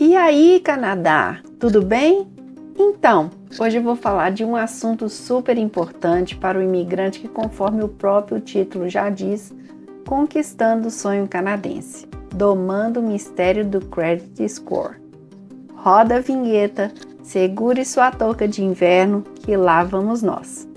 E aí, Canadá, tudo bem? Então, hoje eu vou falar de um assunto super importante para o imigrante que, conforme o próprio título já diz, conquistando o sonho canadense, domando o mistério do Credit Score. Roda a vinheta, segure sua touca de inverno, que lá vamos nós.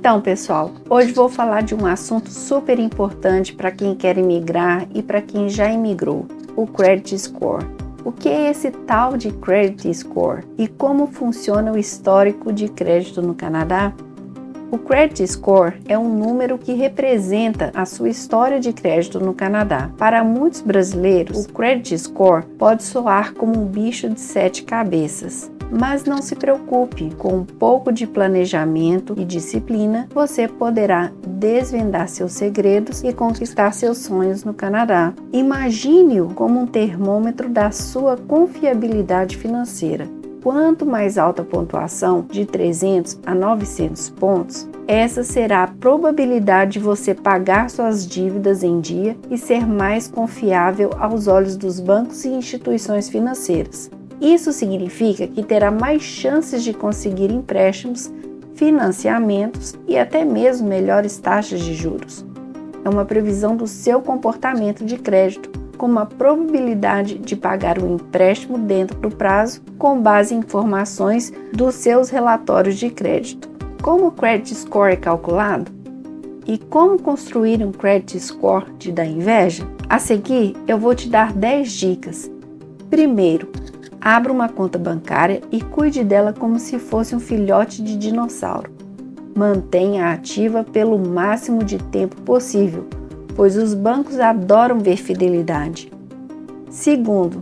Então, pessoal, hoje vou falar de um assunto super importante para quem quer imigrar e para quem já imigrou, o Credit Score. O que é esse tal de Credit Score e como funciona o histórico de crédito no Canadá? O Credit Score é um número que representa a sua história de crédito no Canadá. Para muitos brasileiros, o Credit Score pode soar como um bicho de 7 cabeças. Mas não se preocupe, com um pouco de planejamento e disciplina, você poderá desvendar seus segredos e conquistar seus sonhos no Canadá. Imagine-o como um termômetro da sua confiabilidade financeira. Quanto mais alta a pontuação, de 300 a 900 pontos, essa será a probabilidade de você pagar suas dívidas em dia e ser mais confiável aos olhos dos bancos e instituições financeiras. Isso significa que terá mais chances de conseguir empréstimos, financiamentos e até mesmo melhores taxas de juros. É uma previsão do seu comportamento de crédito, com uma probabilidade de pagar um empréstimo dentro do prazo, com base em informações dos seus relatórios de crédito. Como o Credit Score é calculado? E como construir um Credit Score de dar inveja? A seguir, eu vou te dar 10 dicas. Primeiro, abra uma conta bancária e cuide dela como se fosse um filhote de dinossauro. Mantenha-a ativa pelo máximo de tempo possível, pois os bancos adoram ver fidelidade. Segundo,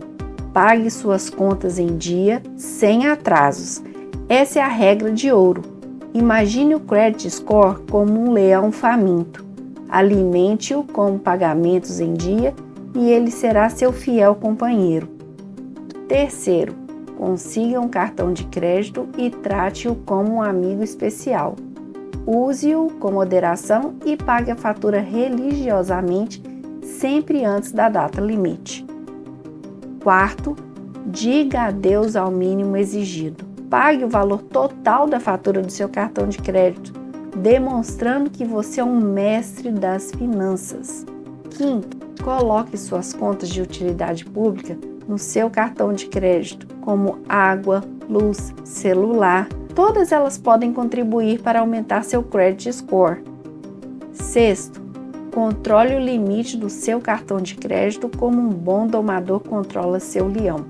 pague suas contas em dia, sem atrasos. Essa é a regra de ouro. Imagine o Credit Score como um leão faminto. Alimente-o com pagamentos em dia e ele será seu fiel companheiro. Terceiro, consiga um cartão de crédito e trate-o como um amigo especial. Use-o com moderação e pague a fatura religiosamente, sempre antes da data limite. Quarto, diga adeus ao mínimo exigido. Pague o valor total da fatura do seu cartão de crédito, demonstrando que você é um mestre das finanças. Quinto, coloque suas contas de utilidade pública no seu cartão de crédito, como água, luz, celular. Todas elas podem contribuir para aumentar seu Credit Score. Sexto, controle o limite do seu cartão de crédito como um bom domador controla seu leão.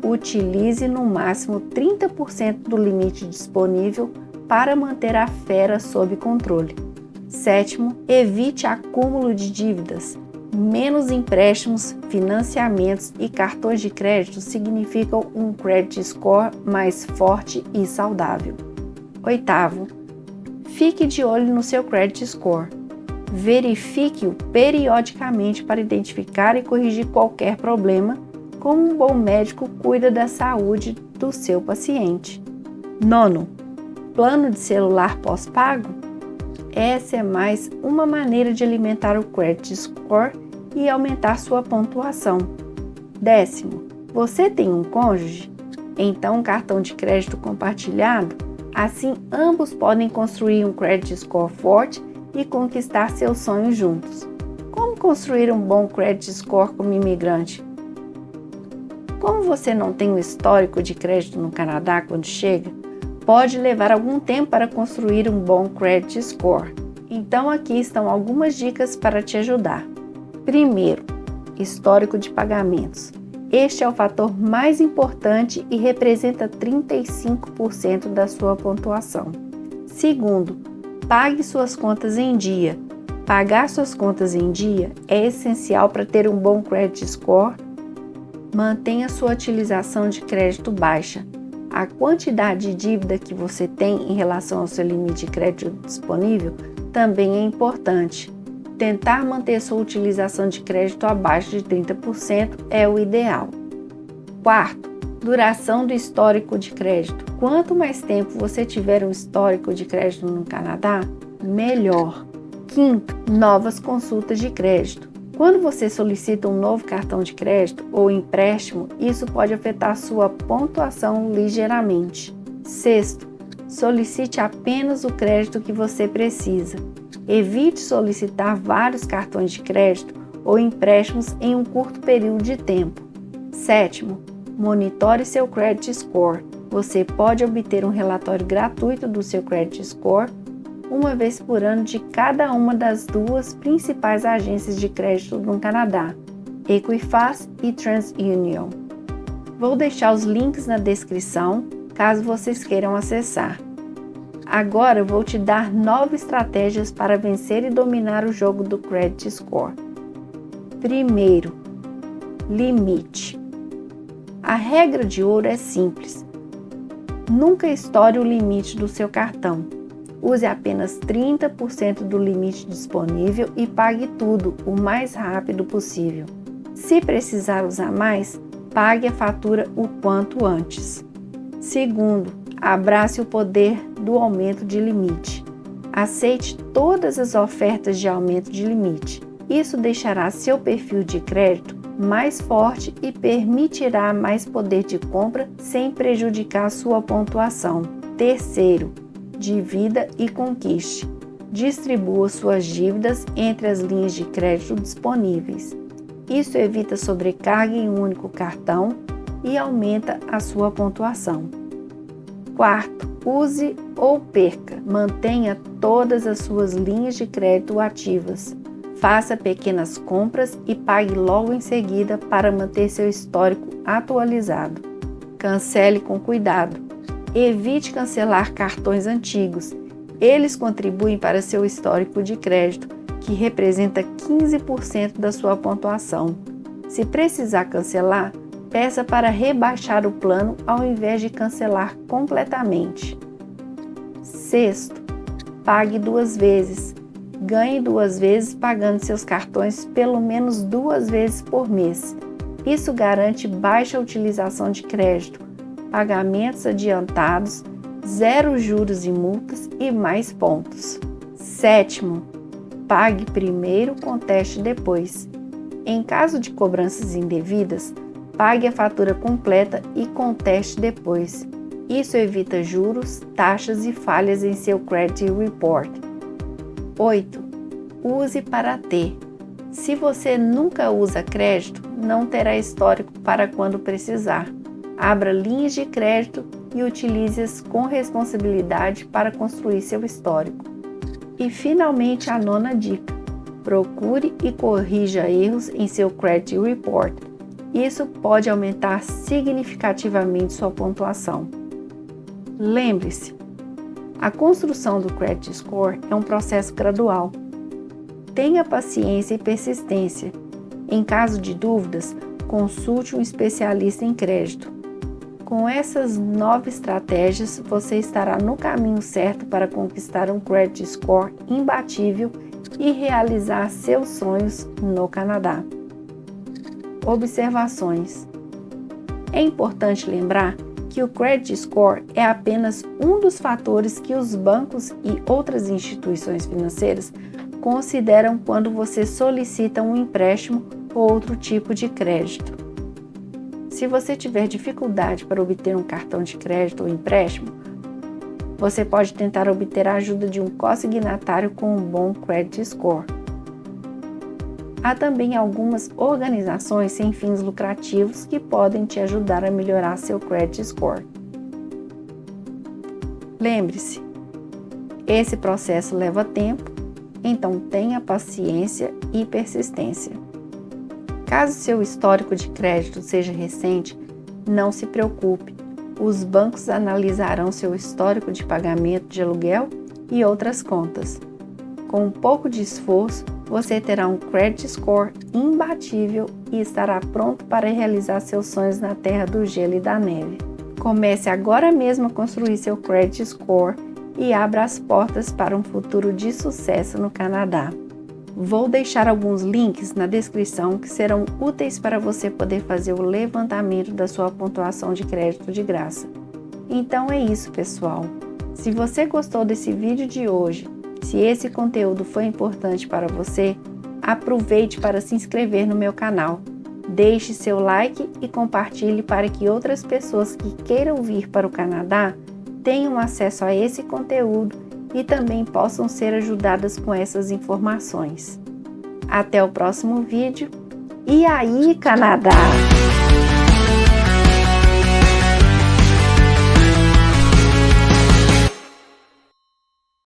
Utilize no máximo 30% do limite disponível para manter a fera sob controle. Sétimo, evite acúmulo de dívidas. Menos empréstimos, financiamentos e cartões de crédito significam um Credit Score mais forte e saudável. Oitavo, fique de olho no seu Credit Score. Verifique-o periodicamente para identificar e corrigir qualquer problema, como um bom médico cuida da saúde do seu paciente. Nono, plano de celular pós-pago? Essa é mais uma maneira de alimentar o Credit Score e aumentar sua pontuação. Décimo, você tem um cônjuge? Então um cartão de crédito compartilhado? Assim, ambos podem construir um Credit Score forte e conquistar seus sonhos juntos. Como construir um bom Credit Score como imigrante? Como você não tem um histórico de crédito no Canadá quando chega, pode levar algum tempo para construir um bom Credit Score. Então aqui estão algumas dicas para te ajudar. Primeiro, histórico de pagamentos. Este é o fator mais importante e representa 35% da sua pontuação. Segundo, pague suas contas em dia. Pagar suas contas em dia é essencial para ter um bom Credit Score. Mantenha sua utilização de crédito baixa. A quantidade de dívida que você tem em relação ao seu limite de crédito disponível também é importante. Tentar manter sua utilização de crédito abaixo de 30% é o ideal. Quarto, duração do histórico de crédito. Quanto mais tempo você tiver um histórico de crédito no Canadá, melhor. Quinto, novas consultas de crédito. Quando você solicita um novo cartão de crédito ou empréstimo, isso pode afetar sua pontuação ligeiramente. Sexto, solicite apenas o crédito que você precisa. Evite solicitar vários cartões de crédito ou empréstimos em um curto período de tempo. Sétimo, monitore seu credit score. Você pode obter um relatório gratuito do seu credit score uma vez por ano de cada uma das duas principais agências de crédito no Canadá, Equifax e TransUnion. Vou deixar os links na descrição, caso vocês queiram acessar. Agora vou te dar 9 estratégias para vencer e dominar o jogo do Credit Score. Primeiro, limite. A regra de ouro é simples. Nunca estoure o limite do seu cartão. Use apenas 30% do limite disponível e pague tudo o mais rápido possível. Se precisar usar mais, pague a fatura o quanto antes. Segundo, abrace o poder do aumento de limite. Aceite todas as ofertas de aumento de limite. Isso deixará seu perfil de crédito mais forte e permitirá mais poder de compra sem prejudicar sua pontuação. Terceiro, divida e conquiste. Distribua suas dívidas entre as linhas de crédito disponíveis. Isso evita sobrecarga em um único cartão e aumenta a sua pontuação. Quarto, use ou perca. Mantenha todas as suas linhas de crédito ativas. Faça pequenas compras e pague logo em seguida para manter seu histórico atualizado. Cancele com cuidado. Evite cancelar cartões antigos. Eles contribuem para seu histórico de crédito, que representa 15% da sua pontuação. Se precisar cancelar, peça para rebaixar o plano ao invés de cancelar completamente. Sexto, pague 2 vezes. Ganhe 2 vezes pagando seus cartões pelo menos 2 vezes por mês. Isso garante baixa utilização de crédito, pagamentos adiantados, 0 juros e multas e mais pontos. Sétimo, pague primeiro, conteste depois. Em caso de cobranças indevidas, pague a fatura completa e conteste depois. Isso evita juros, taxas e falhas em seu credit report. 8. Use para ter. Se você nunca usa crédito, não terá histórico para quando precisar. Abra linhas de crédito e utilize-as com responsabilidade para construir seu histórico. E finalmente a 9ª dica. Procure e corrija erros em seu credit report. Isso pode aumentar significativamente sua pontuação. Lembre-se, a construção do Credit Score é um processo gradual. Tenha paciência e persistência. Em caso de dúvidas, consulte um especialista em crédito. Com essas 9 estratégias, você estará no caminho certo para conquistar um Credit Score imbatível e realizar seus sonhos no Canadá. Observações. É importante lembrar que o Credit Score é apenas um dos fatores que os bancos e outras instituições financeiras consideram quando você solicita um empréstimo ou outro tipo de crédito. Se você tiver dificuldade para obter um cartão de crédito ou empréstimo, você pode tentar obter a ajuda de um consignatário com um bom Credit Score. Há também algumas organizações sem fins lucrativos que podem te ajudar a melhorar seu Credit Score. Lembre-se, esse processo leva tempo, então tenha paciência e persistência. Caso seu histórico de crédito seja recente, não se preocupe, os bancos analisarão seu histórico de pagamento de aluguel e outras contas. Com um pouco de esforço, você terá um Credit Score imbatível e estará pronto para realizar seus sonhos na terra do gelo e da neve. Comece agora mesmo a construir seu Credit Score e abra as portas para um futuro de sucesso no Canadá. Vou deixar alguns links na descrição que serão úteis para você poder fazer o levantamento da sua pontuação de crédito de graça. Então é isso, pessoal. Se você gostou desse vídeo de hoje Se esse conteúdo foi importante para você, aproveite para se inscrever no meu canal. Deixe seu like e compartilhe para que outras pessoas que queiram vir para o Canadá tenham acesso a esse conteúdo e também possam ser ajudadas com essas informações. Até o próximo vídeo. E aí, Canadá!